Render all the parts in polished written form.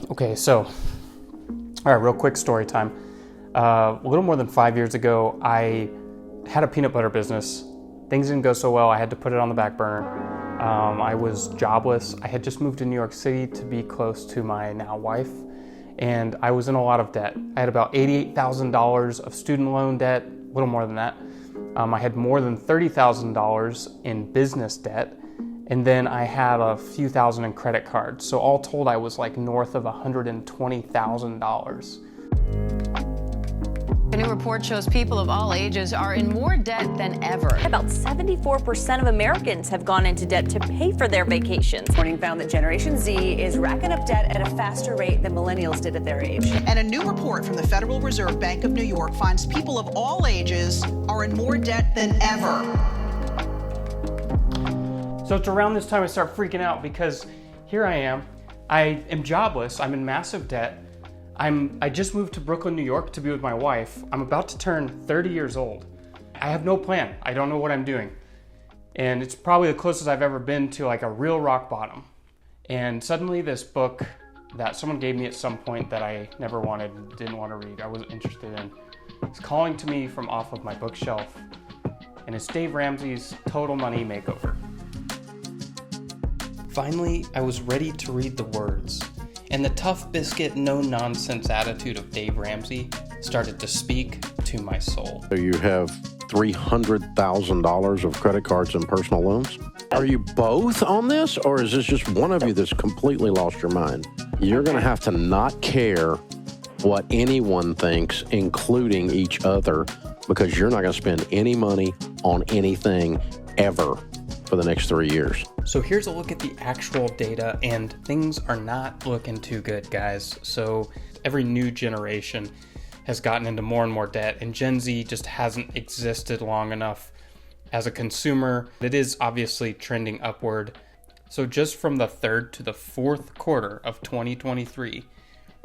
Okay, so, all right, real quick story time. A little more than 5 years ago, I had a peanut butter business. Things didn't go so well. I had to put it on the back burner. I was jobless. I had just moved to New York City to be close to my now wife, and I was in a lot of debt. I had about $88,000 of student loan debt, a little more than that. I had more than $30,000 in business debt, and then I had a few thousand in credit cards. So all told, I was like north of $120,000. A new report shows people of all ages are in more debt than ever. About 74% of Americans have gone into debt to pay for their vacations. Morning found that Generation Z is racking up debt at a faster rate than millennials did at their age. And a new report from the Federal Reserve Bank of New York finds people of all ages are in more debt than ever. So it's around this time I start freaking out because here I am jobless, I'm in massive debt. I just moved to Brooklyn, New York to be with my wife. I'm about to turn 30 years old. I have no plan. I don't know what I'm doing. And it's probably the closest I've ever been to like a real rock bottom. And suddenly this book that someone gave me at some point that I never didn't want to read, I wasn't interested in, it's calling to me from off of my bookshelf. And it's Dave Ramsey's Total Money Makeover. Finally, I was ready to read the words. And the tough biscuit, no nonsense attitude of Dave Ramsey started to speak to my soul. So you have $300,000 of credit cards and personal loans? Are you both on this, or is this just one of you that's completely lost your mind? You're going to have to not care what anyone thinks, including each other, because you're not going to spend any money on anything ever for the next 3 years. So here's a look at the actual data, and things are not looking too good, guys. So every new generation has gotten into more and more debt, and Gen Z just hasn't existed long enough as a consumer. It is obviously trending upward. So just from the third to the fourth quarter of 2023,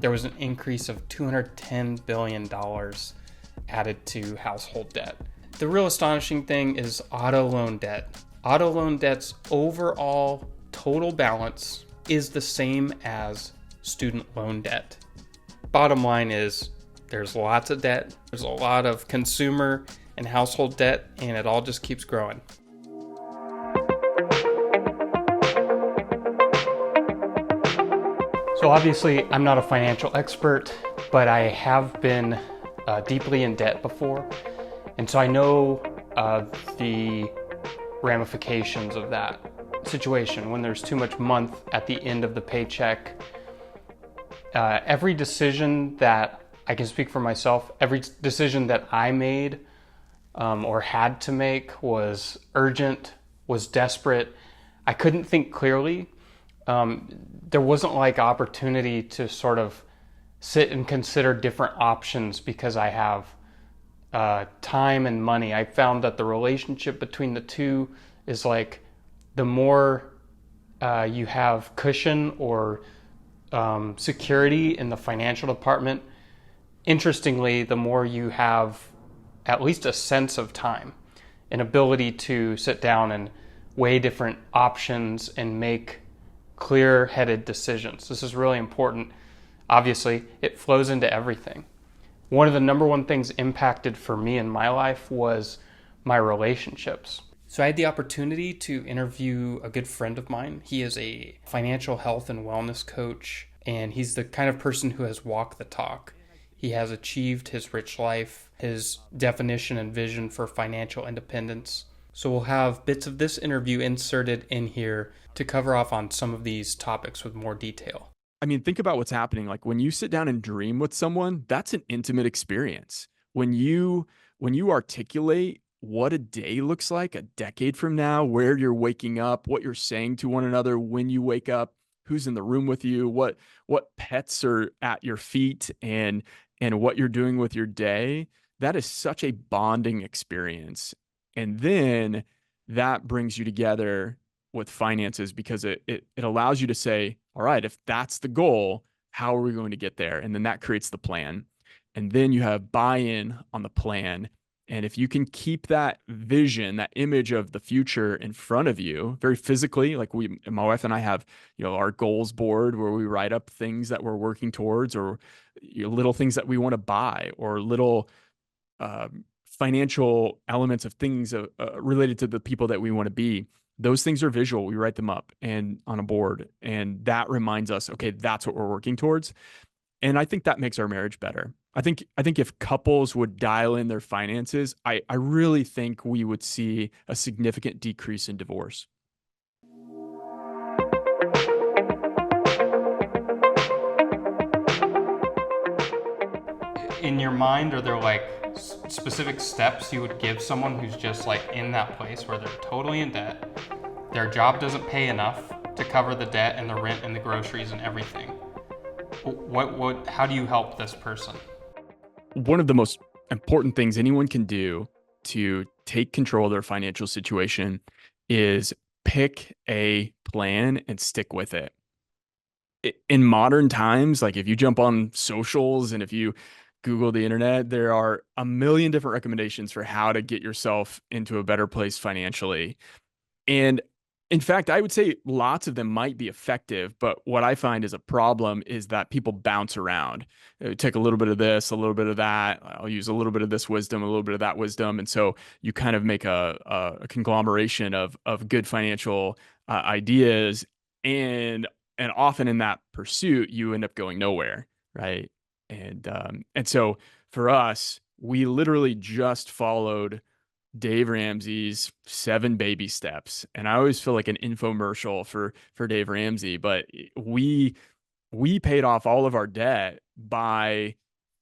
there was an increase of $210 billion added to household debt. The real astonishing thing is auto loan debt. Auto loan debt's overall total balance is the same as student loan debt. Bottom line is there's lots of debt, there's a lot of consumer and household debt, and it all just keeps growing. So obviously I'm not a financial expert, but I have been deeply in debt before, and so I know the ramifications of that situation when there's too much month at the end of the paycheck. Every decision that I can speak for myself, every decision that I made or had to make was urgent, was desperate. I couldn't think clearly. There wasn't like opportunity to sort of sit and consider different options because I have time and money. I found that the relationship between the two is like the more you have cushion or security in the financial department, interestingly, the more you have at least a sense of time, an ability to sit down and weigh different options and make clear-headed decisions. This is really important. Obviously, it flows into everything. One of the number one things impacted for me in my life was my relationships. So I had the opportunity to interview a good friend of mine. He is a financial health and wellness coach, and he's the kind of person who has walked the talk. He has achieved his rich life, his definition and vision for financial independence. So we'll have bits of this interview inserted in here to cover off on some of these topics with more detail. I mean, think about what's happening. Like when you sit down and dream with someone, that's an intimate experience. When you articulate what a day looks like a decade from now, where you're waking up, what you're saying to one another when you wake up, who's in the room with you, what pets are at your feet, and what you're doing with your day, that is such a bonding experience. And then that brings you together with finances because it allows you to say, all right, if that's the goal, how are we going to get there? And then that creates the plan. And then you have buy-in on the plan. And if you can keep that vision, that image of the future in front of you very physically, like my wife and I have, our goals board where we write up things that we're working towards, or little things that we want to buy, or little financial elements of things related to the people that we want to be. Those things are visual. We write them up and on a board, and that reminds us, okay, that's what we're working towards. And I think that makes our marriage better. I think if couples would dial in their finances, I really think we would see a significant decrease in divorce. In your mind, are there like specific steps you would give someone who's just like in that place where they're totally in debt, their job doesn't pay enough to cover the debt and the rent and the groceries and everything? How do you help this person? One of the most important things anyone can do to take control of their financial situation is pick a plan and stick with it. In modern times, like if you jump on socials and if you Google the internet, there are a million different recommendations for how to get yourself into a better place financially. And in fact, I would say lots of them might be effective, but what I find is a problem is that people bounce around. Take a little bit of this, a little bit of that. I'll use a little bit of this wisdom, a little bit of that wisdom. And so you kind of make a conglomeration of good financial ideas. And often in that pursuit, you end up going nowhere, right? And so for us, we literally just followed Dave Ramsey's 7 baby steps. And I always feel like an infomercial for Dave Ramsey, but we paid off all of our debt by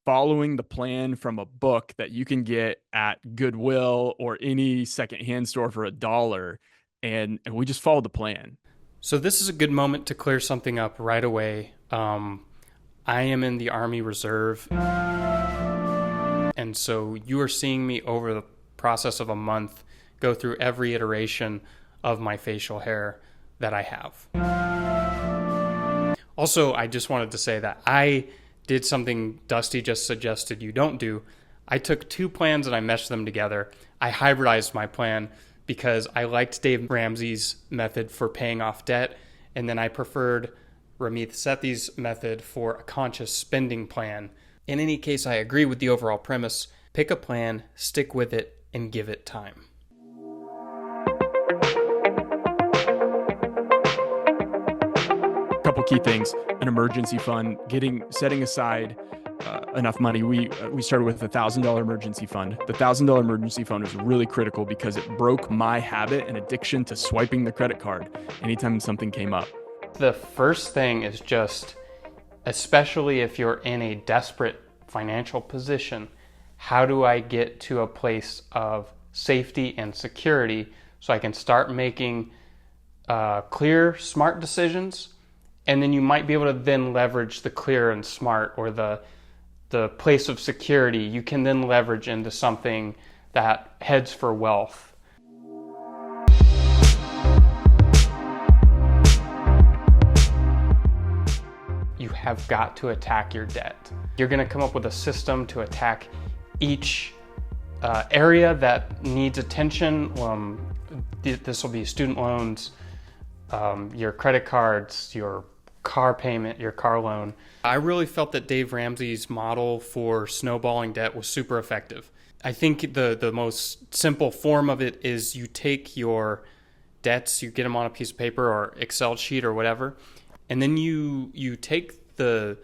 following the plan from a book that you can get at Goodwill or any secondhand store for $1. And we just followed the plan. So this is a good moment to clear something up right away. I am in the Army Reserve. And so you are seeing me over the process of a month go through every iteration of my facial hair that I have. Also, I just wanted to say that I did something Dusty just suggested you don't do. I took 2 plans and I meshed them together. I hybridized my plan because I liked Dave Ramsey's method for paying off debt, and then I preferred Ramit Sethi's method for a conscious spending plan. In any case, I agree with the overall premise. Pick a plan, stick with it, and give it time. Couple key things: an emergency fund, setting aside enough money. We started with a $1,000 emergency fund. The $1,000 emergency fund was really critical because it broke my habit and addiction to swiping the credit card anytime something came up. The first thing is just, especially if you're in a desperate financial position, how do I get to a place of safety and security so I can start making clear, smart decisions? And then you might be able to then leverage the clear and smart, or the place of security you can then leverage into something that heads for wealth. You have got to attack your debt. You're going to come up with a system to attack each area that needs attention. This will be student loans, your credit cards, your car payment, your car loan. I really felt that Dave Ramsey's model for snowballing debt was super effective. I think the most simple form of it is you take your debts, you get them on a piece of paper or Excel sheet or whatever, and then you take the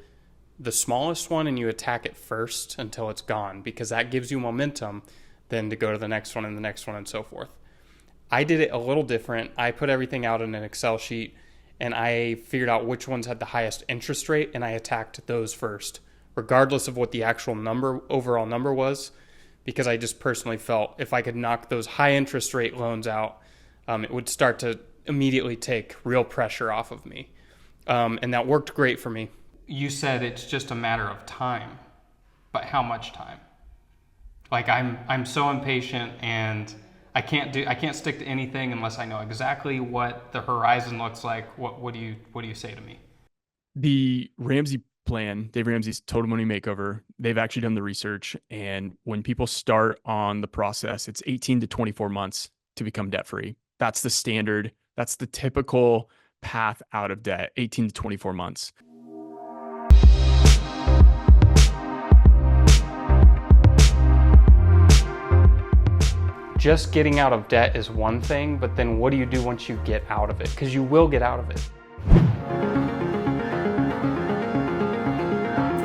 smallest one and you attack it first until it's gone, because that gives you momentum then to go to the next one and the next one and so forth. I did it a little different. I put everything out in an Excel sheet and I figured out which ones had the highest interest rate and I attacked those first, regardless of what the actual overall number was, because I just personally felt if I could knock those high interest rate loans out, it would start to immediately take real pressure off of me. And that worked great for me. You said it's just a matter of time, but how much time? Like I'm so impatient and I can't stick to anything unless I know exactly what the horizon looks like. What do you say to me? The Ramsey plan, Dave Ramsey's Total Money Makeover, they've actually done the research. And when people start on the process, it's 18 to 24 months to become debt-free. That's the standard. That's the typical path out of debt, 18 to 24 months. Just getting out of debt is one thing, but then what do you do once you get out of it? Because you will get out of it.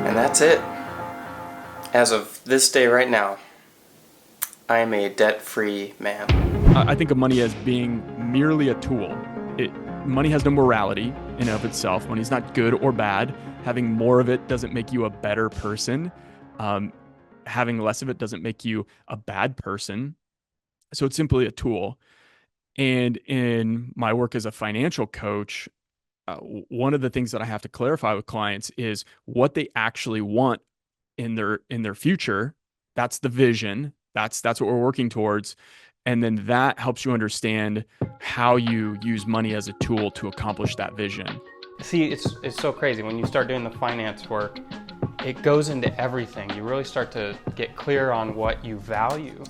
And that's it. As of this day right now, I am a debt-free man. I think of money as being merely a tool. Money has no morality in and of itself. Money's not good or bad. Having more of it doesn't make you a better person. Having less of it doesn't make you a bad person. So it's simply a tool. And in my work as a financial coach, one of the things that I have to clarify with clients is what they actually want in their future. That's the vision. That's what we're working towards. And then that helps you understand how you use money as a tool to accomplish that vision. See, it's so crazy. When you start doing the finance work, it goes into everything. You really start to get clear on what you value.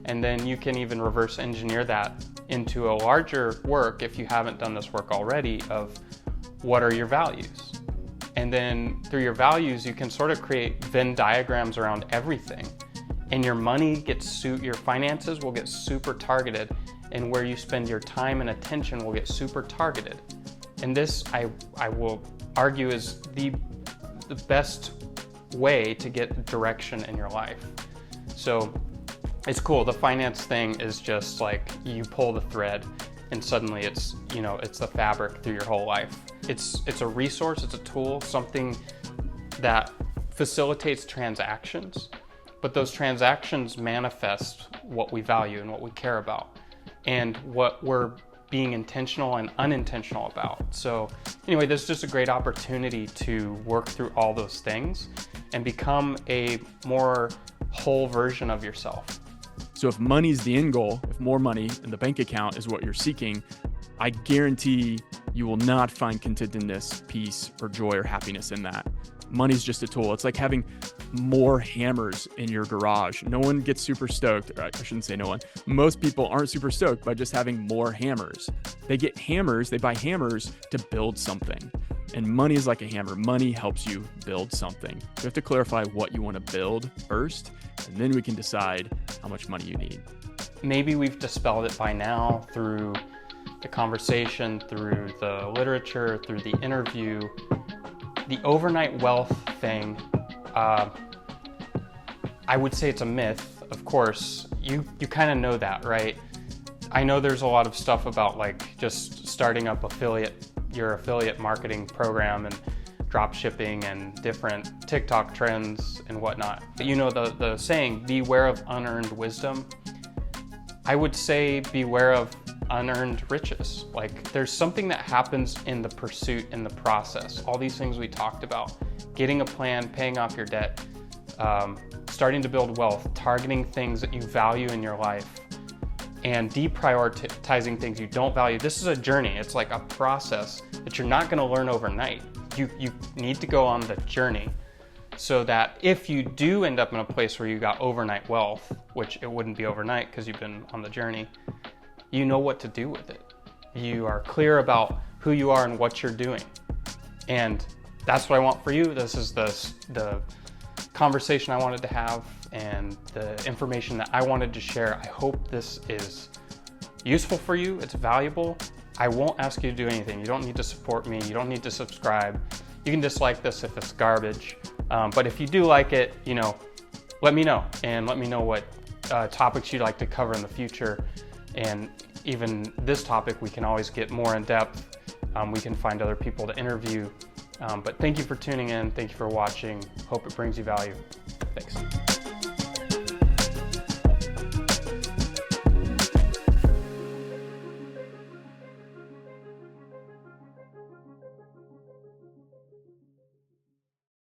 And then you can even reverse engineer that into a larger work, if you haven't done this work already, of what are your values. And then through your values, you can sort of create Venn diagrams around everything. And your money your finances will get super targeted, and where you spend your time and attention will get super targeted. And this, I will argue, is the best way to get direction in your life. So it's cool. The finance thing is just like you pull the thread and suddenly it's the fabric through your whole life. It's a resource, it's a tool, something that facilitates transactions, but those transactions manifest what we value and what we care about and what we're being intentional and unintentional about. So anyway, there's just a great opportunity to work through all those things and become a more whole version of yourself. So if money's the end goal, if more money in the bank account is what you're seeking, I guarantee you will not find contentedness, peace, or joy or happiness in that. Money's just a tool. It's like having more hammers in your garage. No one gets super stoked. Or I shouldn't say no one. Most people aren't super stoked by just having more hammers. They buy hammers to build something. And money is like a hammer. Money helps you build something. You have to clarify what you want to build first, and then we can decide how much money you need. Maybe we've dispelled it by now through the conversation, through the literature, through the interview. The overnight wealth thing, I would say it's a myth. Of course, you kind of know that, right? I know there's a lot of stuff about like just starting up your affiliate marketing program and drop shipping and different TikTok trends and whatnot. But you know the saying, beware of unearned wisdom. I would say beware of unearned riches. Like there's something that happens in the pursuit, in the process. All these things we talked about, getting a plan, paying off your debt, starting to build wealth, targeting things that you value in your life, and deprioritizing things you don't value. This is a journey. It's like a process that you're not gonna learn overnight. You need to go on the journey so that if you do end up in a place where you got overnight wealth, which it wouldn't be overnight because you've been on the journey, you know what to do with it. You are clear about who you are and what you're doing. And that's what I want for you. This is the conversation I wanted to have and the information that I wanted to share. I hope this is useful for you. It's valuable. I won't ask you to do anything. You don't need to support me. You don't need to subscribe. You can dislike this if it's garbage. But if you do like it, let me know. And let me know what topics you'd like to cover in the future. And even this topic, we can always get more in depth. We can find other people to interview. But thank you for tuning in. Thank you for watching. Hope it brings you value. Thanks.